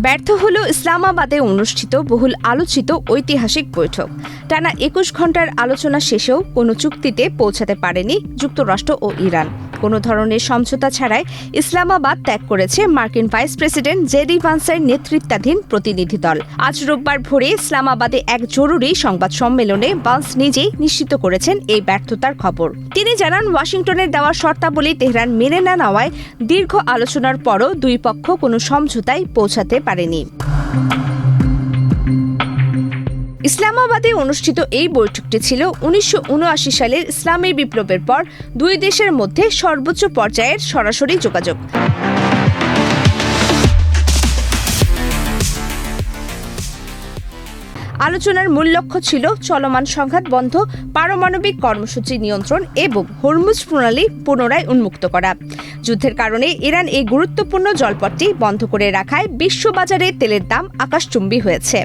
ব্যর্থ হল ইসলামাবাদে অনুষ্ঠিত বহুল আলোচিত ঐতিহাসিক বৈঠক। টানা ২১ ঘণ্টার আলোচনা শেষেও কোনো চুক্তিতে পৌঁছাতে পারেনি যুক্তরাষ্ট্র ও ইরান। কোনো ধরনের সমঝোতা ছাড়াই ইসলামাবাদ ত্যাগ করেছে মার্কিন ভাইস প্রেসিডেন্ট জেডি ভান্সের নেতৃত্বাধীন প্রতিনিধি দল। আজ রোববার ভোরে ইসলামাবাদে এক জরুরি সংবাদ সম্মেলনে ভান্স নিজেই নিশ্চিত করেছেন এই ব্যর্থতার খবর। তিনি জানান, ওয়াশিংটনের দেওয়া শর্তাবলী তেহরান মেনে না নেওয়ায় দীর্ঘ আলোচনার পরও দুই পক্ষ কোনো সমঝোতায় পৌঁছাতে পারেনি। ইসলামাবাদে অনুষ্ঠিত এই বৈঠকটি ছিল ১৯৭৯ সালের ইসলামী বিপ্লবের পর দুই দেশের মধ্যে সর্বোচ্চ পর্যায়ের সরাসরি যোগাযোগ। আলোচনার মূল লক্ষ্য ছিল চলমান সংঘাত বন্ধ, পারমাণবিক কর্মসূচি নিয়ন্ত্রণ এবং হরমুজ প্রণালী পুনরায় উন্মুক্ত করা। যুদ্ধের কারণে ইরান এই গুরুত্বপূর্ণ জলপথটি বন্ধ করে রাখায় বিশ্ববাজারে তেলের দাম আকাশচুম্বী হয়েছে।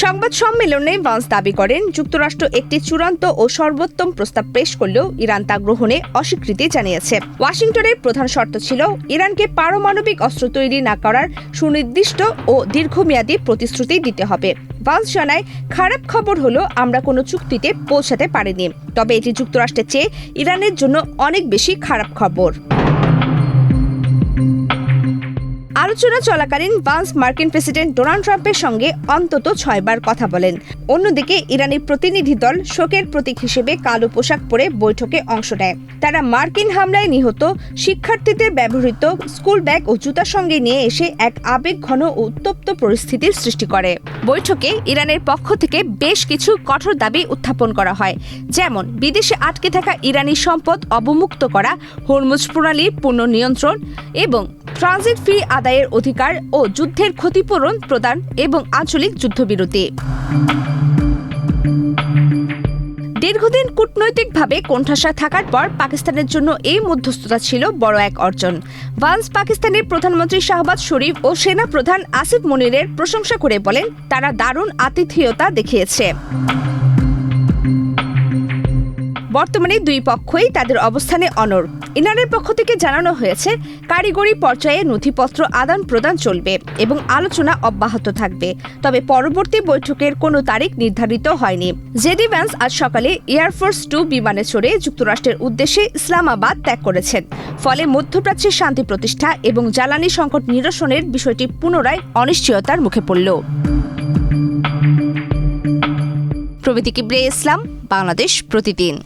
সংবাদ সম্মেলনে ভান্স দাবি করেন, যুক্তরাষ্ট্র একটি চূড়ান্ত ও সর্বোত্তম প্রস্তাব পেশ করলেও ইরান তা গ্রহণে অস্বীকৃতি জানিয়েছে। ওয়াশিংটনের প্রধান শর্ত ছিল ইরানকে পারমাণবিক অস্ত্র তৈরি না করার সুনির্দিষ্ট ও দীর্ঘমেয়াদী প্রতিশ্রুতি দিতে হবে। ভান্স জানায়, খারাপ খবর হলো আমরা কোনো চুক্তিতে পৌঁছাতে পারিনি, তবে এটি যুক্তরাষ্ট্রের চেয়ে ইরানের জন্য অনেক বেশি খারাপ খবর। আলোচনা চলাকালীন ভান্স মার্কিন প্রেসিডেন্ট ডোনাল্ড ট্রাম্পের সঙ্গে অন্তত ৬ বার কথা বলেন। অন্যদিকে ইরানি প্রতিনিধি দল শোকের প্রতীক হিসেবে কালো পোশাক পরে বৈঠকে অংশ নেয়। তারা মার্কিন হামলায় নিহত শিক্ষার্থীদের ব্যবহৃত স্কুল ব্যাগ ও জুতার সঙ্গে নিয়ে এসে এক আবেগঘন ও উত্তপ্ত পরিস্থিতির সৃষ্টি করে। বৈঠকে ইরানের পক্ষ থেকে বেশ কিছু কঠোর দাবি উত্থাপন করা হয়, যেমন বিদেশে আটকে থাকা ইরানি সম্পদ অবমুক্ত করা, হরমুজ প্রণালীর পূর্ণ নিয়ন্ত্রণ এবং ট্রানজিট ফি আদায়ের অধিকার ও যুদ্ধের ক্ষতিপূরণ প্রদান এবং আঞ্চলিক যুদ্ধবিরতি। দীর্ঘদিন কূটনৈতিকভাবে কোণঠাসা থাকার পর পাকিস্তানের জন্য এই মধ্যস্থতা ছিল বড় এক অর্জন। ভান্স পাকিস্তানের প্রধানমন্ত্রী শাহবাজ শরীফ ও সেনা প্রধান আসিফ মনিরের প্রশংসা করে বলেন, তারা দারুণ আতিথেয়তা দেখিয়েছে। বর্তমানে দুই পক্ষই তাদের অবস্থানে অনড়। ইরানের পক্ষ থেকে জানানো হয়েছে, কারিগরি পর্যায়ে নথিপত্র আদান প্রদান চলবে এবং আলোচনা অব্যাহত থাকবে, তবে পরবর্তী বৈঠকের কোনো তারিখ নির্ধারিত হয়নি। জেডি ভান্স আজ সকালে এয়ারফোর্স 2 বিমানে চড়ে যুক্তরাষ্ট্রের উদ্দেশ্যে ইসলামাবাদ ত্যাগ করেছেন। ফলে মধ্যপ্রাচ্যে শান্তি প্রতিষ্ঠা এবং জ্বালানি সংকট নিরসনের বিষয়টি পুনরায় অনিশ্চয়তার মুখে পড়ল। প্রবীতি কিবরিয়া ইসলাম, বাংলাদেশ প্রতিদিন।